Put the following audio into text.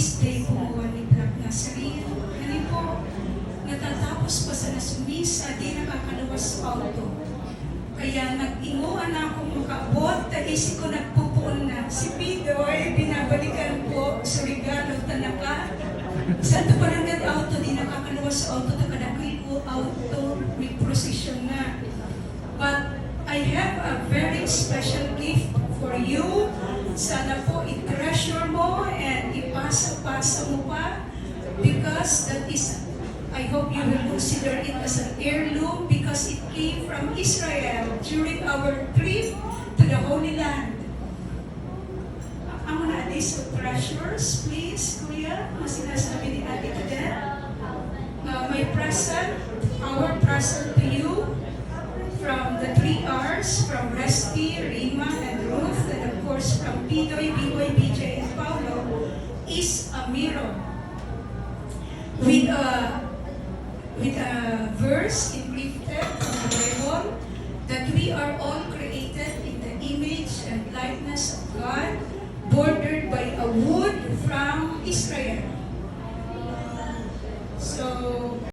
this day po ni Black Nazarene. Ano po, natatapos pa sa nasumisa, di nakakaluwas sa auto. Kaya nag-inguan na akong makaabot, isip ko nagpupuon na. Si Pido ay binabalikan po sa regalo tanaka. Sa ito pa lang auto, di nakakaluwas sa auto, takadakil ko auto, may procession na. But I have a very special gift for you. Sana po i-treasure mo and ipasa-pasa mo pa because that is, I hope you will consider it as an heirloom because it came from Israel during our trip to the Holy Land. Ang mga list of treasures, please, Kuya, ang sinasabi ni Ate Cadet. My present, our present to you from the 3 R's, from Resty, Rima, and Ruth, and of course from Pidoy, Biboy, BJ, and Paulo, is a mirror with a verse encrypted from the Bible that we are all created in the image and likeness of God, bordered by a wood from Israel.